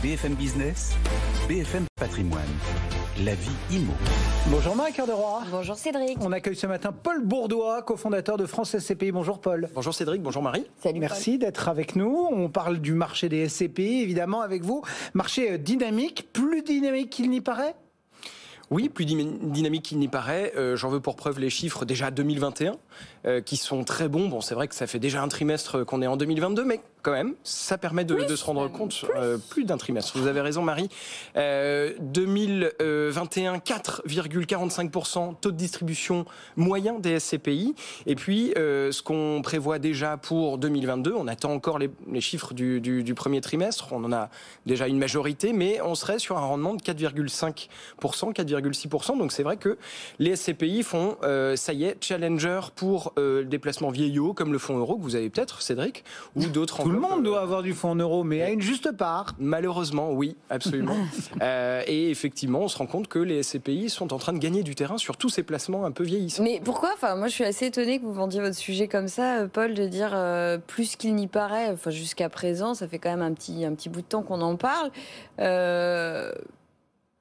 BFM Business, BFM Patrimoine, la vie IMO. Bonjour Marie Cœur de Roy. Bonjour Cédric. On accueille ce matin Paul Bourdois, cofondateur de France SCPI. Bonjour Paul. Bonjour Cédric, bonjour Marie. Salut. Merci d'être avec nous. On parle du marché des SCPI, évidemment, avec vous. Marché dynamique, plus dynamique qu'il n'y paraît ? Oui, plus dynamique qu'il n'y paraît. J'en veux pour preuve les chiffres déjà 2021, qui sont très bons. Bon, c'est vrai que ça fait déjà un trimestre qu'on est en 2022, mais quand même, ça permet de se rendre compte. Plus d'un trimestre, vous avez raison Marie. 2021, 4,45% taux de distribution moyen des SCPI. Et puis, ce qu'on prévoit déjà pour 2022, on attend encore les chiffres du premier trimestre. On en a déjà une majorité, mais on serait sur un rendement de 4,5%, 4,6%. Donc c'est vrai que les SCPI font, ça y est, challenger pour des placements vieillots, comme le fonds euro, que vous avez peut-être, Cédric, ou d'autres. Tout le monde doit avoir du fonds en euros, mais à une juste part. Malheureusement, oui, absolument. Et effectivement, on se rend compte que les SCPI sont en train de gagner du terrain sur tous ces placements un peu vieillissants. Mais pourquoi ? Enfin, moi, je suis assez étonnée que vous vendiez votre sujet comme ça, Paul, de dire plus qu'il n'y paraît. Enfin, jusqu'à présent, ça fait quand même un petit bout de temps qu'on en parle.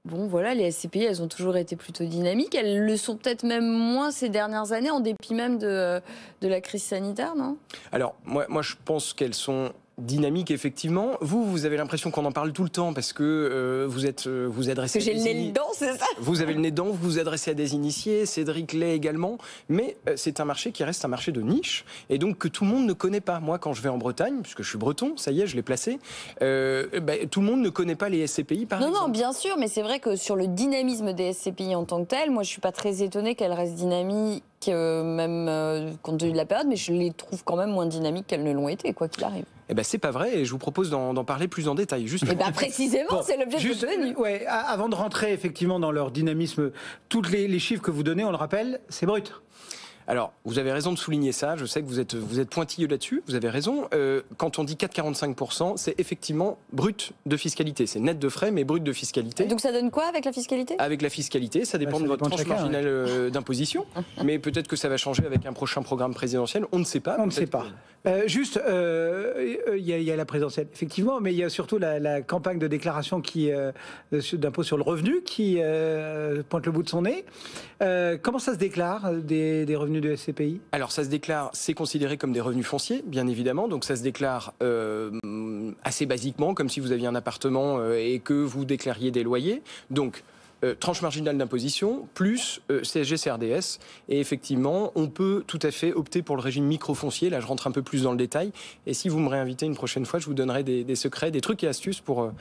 Bon, voilà, les SCPI, elles ont toujours été plutôt dynamiques. Elles le sont peut-être même moins ces dernières années, en dépit même de la crise sanitaire, non ? Alors, moi, je pense qu'elles sont dynamique, effectivement. Vous avez l'impression qu'on en parle tout le temps parce que vous adressez. Parce que j'ai le nez dedans, c'est ça ? Vous avez le nez dedans, vous vous adressez à des initiés, Cédric l'est également, mais c'est un marché qui reste un marché de niche et donc que tout le monde ne connaît pas. Moi, quand je vais en Bretagne, puisque je suis breton, ça y est, je l'ai placé, tout le monde ne connaît pas les SCPI, par exemple. Non, bien sûr, mais c'est vrai que sur le dynamisme des SCPI en tant que tel, moi, je suis pas très étonnée qu'elles restent dynamiques, même compte tenu de la période, mais je les trouve quand même moins dynamiques qu'elles ne l'ont été, quoi qu'il arrive. Eh ben c'est pas vrai et je vous propose d'en parler plus en détail. Juste. Eh ben précisément, bon, c'est l'objet de votre venue. Ouais, avant de rentrer effectivement dans leur dynamisme, tous les chiffres que vous donnez, on le rappelle, c'est brut. Alors, vous avez raison de souligner ça. Je sais que vous êtes pointilleux là-dessus. Vous avez raison. Quand on dit 4,45%, c'est effectivement brut de fiscalité. C'est net de frais, mais brut de fiscalité. Et donc ça donne quoi avec la fiscalité ? Avec la fiscalité, ça dépend de votre tranche marginale d'imposition. Mais peut-être que ça va changer avec un prochain programme présidentiel. On ne sait pas. On ne sait pas. Juste, il y a la présidentielle, effectivement, mais il y a surtout la campagne de déclaration d'impôt sur le revenu qui pointe le bout de son nez. Comment ça se déclare des revenus de SCPI ? Alors ça se déclare, c'est considéré comme des revenus fonciers, bien évidemment. Donc ça se déclare assez basiquement, comme si vous aviez un appartement et que vous déclariez des loyers. Donc tranche marginale d'imposition, plus CSG, CRDS. Et effectivement, on peut tout à fait opter pour le régime microfoncier. Là, je rentre un peu plus dans le détail. Et si vous me réinvitez une prochaine fois, je vous donnerai des secrets, des trucs et astuces pour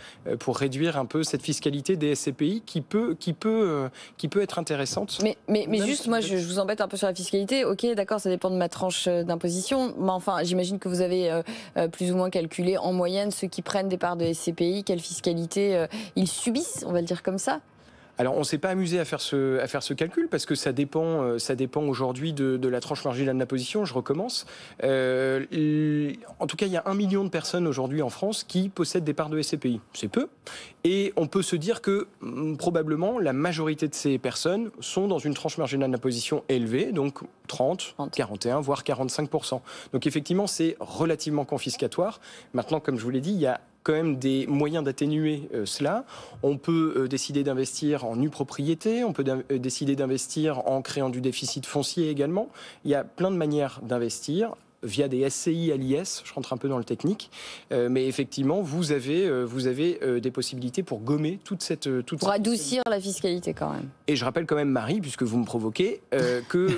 réduire un peu cette fiscalité des SCPI qui peut être intéressante. Mais juste, moi, je vous embête un peu sur la fiscalité. Ok, d'accord, ça dépend de ma tranche d'imposition. Mais enfin, j'imagine que vous avez plus ou moins calculé en moyenne ceux qui prennent des parts de SCPI, quelle fiscalité ils subissent, on va le dire comme ça. Alors, on ne s'est pas amusé à faire ce calcul parce que ça dépend aujourd'hui de la tranche marginale d'imposition. Je recommence. En tout cas, il y a 1 million de personnes aujourd'hui en France qui possèdent des parts de SCPI. C'est peu. Et on peut se dire que probablement la majorité de ces personnes sont dans une tranche marginale d'imposition élevée, donc 30, 41, voire 45%. Donc effectivement, c'est relativement confiscatoire. Maintenant, comme je vous l'ai dit, il y a quand même des moyens d'atténuer cela. On peut décider d'investir en nue propriété, on peut décider d'investir en créant du déficit foncier également. Il y a plein de manières d'investir via des SCI à l'IS, je rentre un peu dans le technique, mais effectivement, vous avez des possibilités pour gommer toute cette adoucir la fiscalité quand même. Et je rappelle quand même, Marie, puisque vous me provoquez, que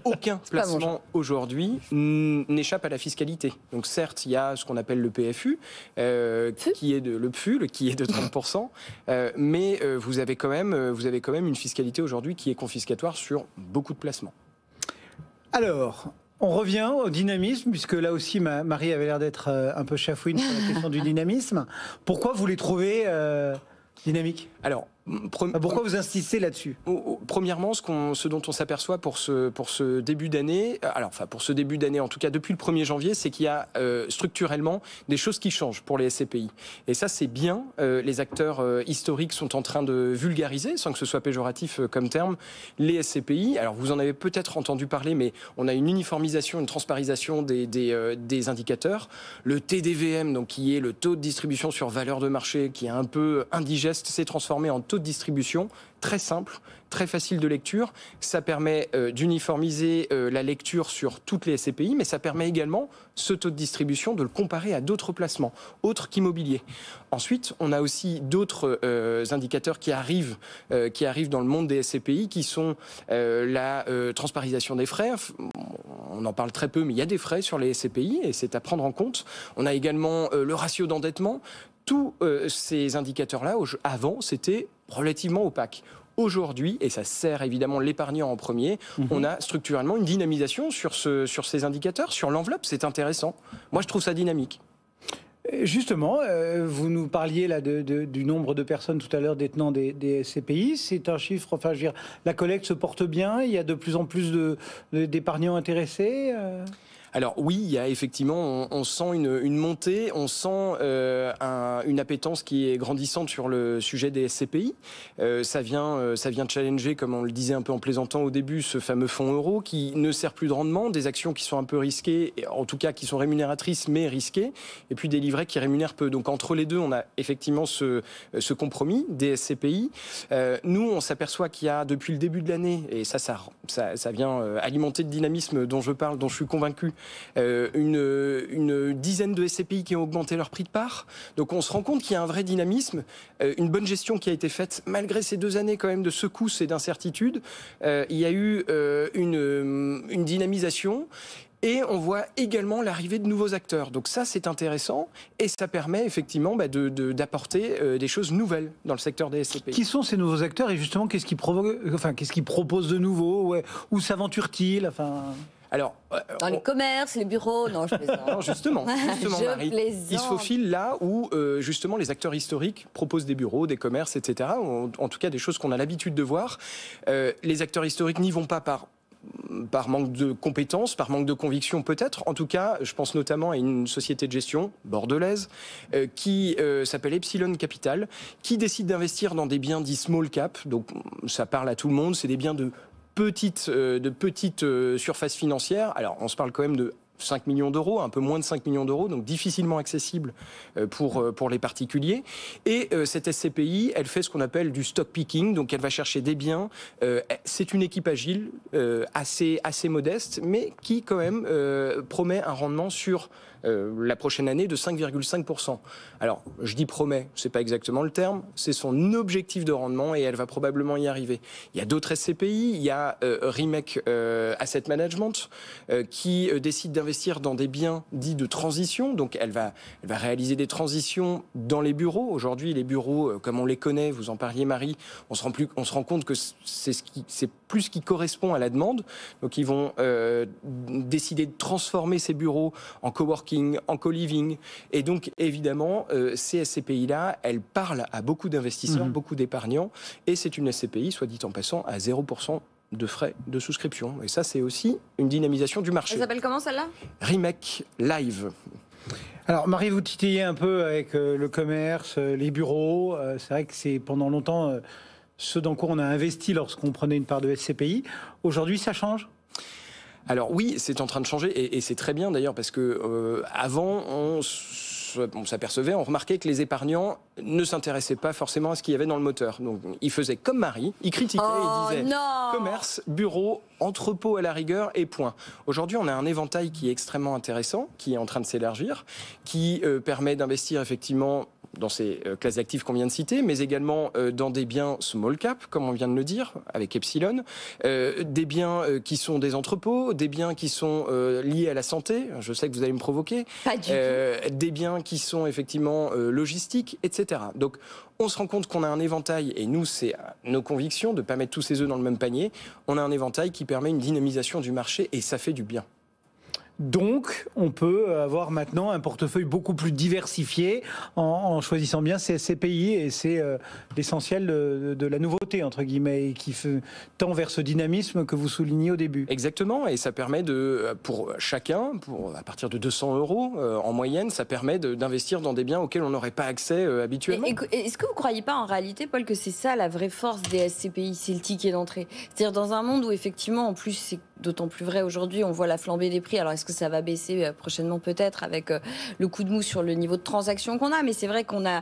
aucun placement aujourd'hui n'échappe à la fiscalité. Donc certes, il y a ce qu'on appelle le PFU, qui est le 30%, mais vous avez quand même une fiscalité aujourd'hui qui est confiscatoire sur beaucoup de placements. Alors, on revient au dynamisme, puisque là aussi, Marie avait l'air d'être un peu chafouine sur la question du dynamisme. Pourquoi vous les trouvez dynamiques ? Alors, Pourquoi vous insistez là-dessus? Premièrement, ce dont on s'aperçoit pour ce début d'année, pour ce début d'année, en tout cas depuis le 1er janvier, c'est qu'il y a structurellement des choses qui changent pour les SCPI. Et ça, c'est bien. Les acteurs historiques sont en train de vulgariser, sans que ce soit péjoratif comme terme, les SCPI. Alors, vous en avez peut-être entendu parler, mais on a une uniformisation, une transparisation des indicateurs. Le TDVM, donc, qui est le taux de distribution sur valeur de marché, qui est un peu indigeste, s'est transformé en taux de distribution très simple, très facile de lecture. Ça permet d'uniformiser la lecture sur toutes les SCPI, mais ça permet également, ce taux de distribution, de le comparer à d'autres placements, autres qu'immobiliers. Ensuite, on a aussi d'autres indicateurs qui arrivent dans le monde des SCPI, qui sont la transparisation des frais. On en parle très peu, mais il y a des frais sur les SCPI, et c'est à prendre en compte. On a également le ratio d'endettement. Tous ces indicateurs-là, avant, c'était relativement opaque. Aujourd'hui, et ça sert évidemment l'épargnant en premier, on a structurellement une dynamisation sur ces indicateurs, sur l'enveloppe. C'est intéressant. Moi, je trouve ça dynamique. Justement, vous nous parliez là du nombre de personnes tout à l'heure détenant des SCPI. C'est un chiffre, enfin, je veux dire, la collecte se porte bien, il y a de plus en plus d'épargnants intéressés Alors oui, il y a effectivement, on sent une montée, on sent une appétence qui est grandissante sur le sujet des SCPI. Ça vient challenger, comme on le disait un peu en plaisantant au début, ce fameux fonds euro qui ne sert plus de rendement, des actions qui sont un peu risquées, en tout cas qui sont rémunératrices mais risquées, et puis des livrets qui rémunèrent peu. Donc entre les deux, on a effectivement ce compromis des SCPI. Nous, on s'aperçoit qu'il y a depuis le début de l'année, et ça vient alimenter le dynamisme dont je parle, dont je suis convaincu, une dizaine de SCPI qui ont augmenté leur prix de part. Donc on se rend compte qu'il y a un vrai dynamisme, une bonne gestion qui a été faite malgré ces 2 années quand même de secousses et d'incertitudes. Il y a eu une dynamisation. Et on voit également l'arrivée de nouveaux acteurs. Donc ça, c'est intéressant et ça permet effectivement d'apporter des choses nouvelles dans le secteur des SCPI. Qui sont ces nouveaux acteurs et justement, qu'est-ce qu'ils proposent de nouveau? Où s'aventurent-ils? Alors, dans les commerces, les bureaux, non, je plaisante. Non, justement Marie, plaisante. ils se faufilent là où justement les acteurs historiques proposent des bureaux, des commerces, etc. En tout cas, des choses qu'on a l'habitude de voir. Les acteurs historiques n'y vont pas par manque de compétences, par manque de conviction peut-être. En tout cas, je pense notamment à une société de gestion bordelaise qui s'appelle Epsilon Capital, qui décide d'investir dans des biens dits small cap. Donc ça parle à tout le monde, c'est des biens de petite surface financière. Alors on se parle quand même de 5 millions d'euros, un peu moins de 5 millions d'euros, donc difficilement accessible pour les particuliers. Et cette SCPI, elle fait ce qu'on appelle du stock picking, donc elle va chercher des biens. C'est une équipe agile, assez modeste, mais qui quand même promet un rendement sur la prochaine année de 5,5%. Alors, je dis promet, c'est pas exactement le terme, c'est son objectif de rendement et elle va probablement y arriver. Il y a d'autres SCPI, il y a Remake Asset Management qui décide d'investir dans des biens dits de transition, donc elle va réaliser des transitions dans les bureaux. Aujourd'hui, les bureaux, comme on les connaît, vous en parliez Marie, on se rend compte que c'est plus ce qui correspond à la demande. Donc ils vont décider de transformer ces bureaux en coworking, en co-living. Et donc évidemment, ces SCPI-là, elles parlent à beaucoup d'investisseurs, beaucoup d'épargnants. Et c'est une SCPI, soit dit en passant, à 0% de frais de souscription. Et ça, c'est aussi une dynamisation du marché. Elle s'appelle comment celle-là? Remake Live. Alors Marie, vous titillez un peu avec le commerce, les bureaux. C'est vrai que c'est pendant longtemps ce dans quoi on a investi lorsqu'on prenait une part de SCPI. Aujourd'hui, ça change ? Alors oui, c'est en train de changer et c'est très bien d'ailleurs parce que avant on s'apercevait, on remarquait que les épargnants ne s'intéressaient pas forcément à ce qu'il y avait dans le moteur. Donc ils faisaient comme Marie, ils critiquaient, ils disaient commerce, bureau, entrepôt à la rigueur et point. Aujourd'hui, on a un éventail qui est extrêmement intéressant, qui est en train de s'élargir, qui permet d'investir effectivement dans ces classes d'actifs qu'on vient de citer, mais également dans des biens small cap, comme on vient de le dire, avec Epsilon, des biens qui sont des entrepôts, des biens qui sont liés à la santé, je sais que vous allez me provoquer, pas du tout. Des biens qui sont effectivement logistiques, etc. Donc on se rend compte qu'on a un éventail, et nous, c'est nos convictions de ne pas mettre tous ces œufs dans le même panier, on a un éventail qui permet une dynamisation du marché, et ça fait du bien. Donc, on peut avoir maintenant un portefeuille beaucoup plus diversifié en choisissant bien ces SCPI, et c'est l'essentiel de la nouveauté, entre guillemets, et qui tend vers ce dynamisme que vous soulignez au début. Exactement, et ça permet pour chacun, à partir de 200 € en moyenne, ça permet d'investir dans des biens auxquels on n'aurait pas accès habituellement. Est-ce que vous ne croyez pas en réalité, Paul, que c'est ça la vraie force des SCPI, c'est le ticket d'entrée? C'est-à-dire dans un monde où effectivement, en plus, c'est d'autant plus vrai aujourd'hui, on voit la flambée des prix. Alors est-ce que ça va baisser prochainement peut-être avec le coup de mou sur le niveau de transaction qu'on a? Mais c'est vrai qu'on a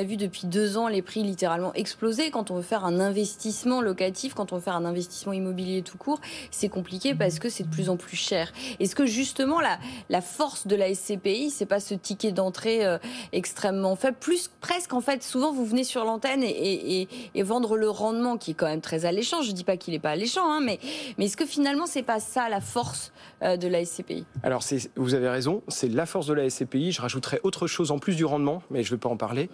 vu depuis 2 ans les prix littéralement exploser. Quand on veut faire un investissement locatif, quand on veut faire un investissement immobilier tout court, c'est compliqué parce que c'est de plus en plus cher. Est-ce que justement la force de la SCPI, c'est pas ce ticket d'entrée extrêmement faible, plus presque en fait, souvent vous venez sur l'antenne et vendre le rendement qui est quand même très alléchant. Je dis pas qu'il est pas alléchant, hein, mais est-ce que finalement c'est pas ça la force de la SCPI? Alors vous avez raison, c'est la force de la SCPI. Je rajouterais autre chose en plus du rendement, mais je ne vais pas en parler.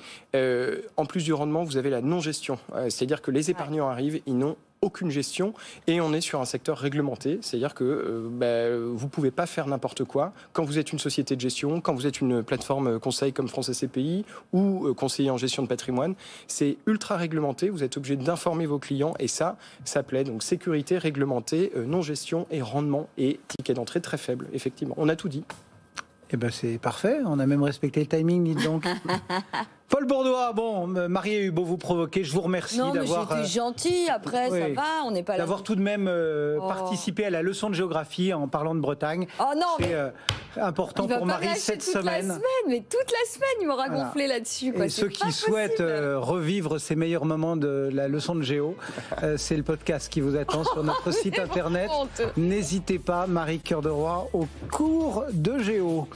En plus du rendement, vous avez la non-gestion. C'est-à-dire que les épargnants arrivent, ils n'ont aucune gestion, et on est sur un secteur réglementé, c'est-à-dire que vous ne pouvez pas faire n'importe quoi quand vous êtes une société de gestion, quand vous êtes une plateforme conseil comme France SCPI ou conseiller en gestion de patrimoine. C'est ultra réglementé, vous êtes obligé d'informer vos clients, et ça plaît. Donc sécurité, réglementé, non-gestion et rendement, et ticket d'entrée très faible, effectivement. On a tout dit. Eh ben c'est parfait, on a même respecté le timing, dites donc. Paul Bourdois, bon, Marie a eu beau vous provoquer, je vous remercie d'avoir... Non, mais j'étais gentil, après, ça va, on n'est pas là... D'avoir tout de même participé à la leçon de géographie en parlant de Bretagne. Oh non, c'est important pour Marie cette semaine. Mais toute la semaine, il m'aura gonflé là-dessus. Et ceux qui souhaitent revivre ces meilleurs moments de la leçon de géo, c'est le podcast qui vous attend sur notre site internet. N'hésitez pas, Marie Cœur de Roi, au cours de géo.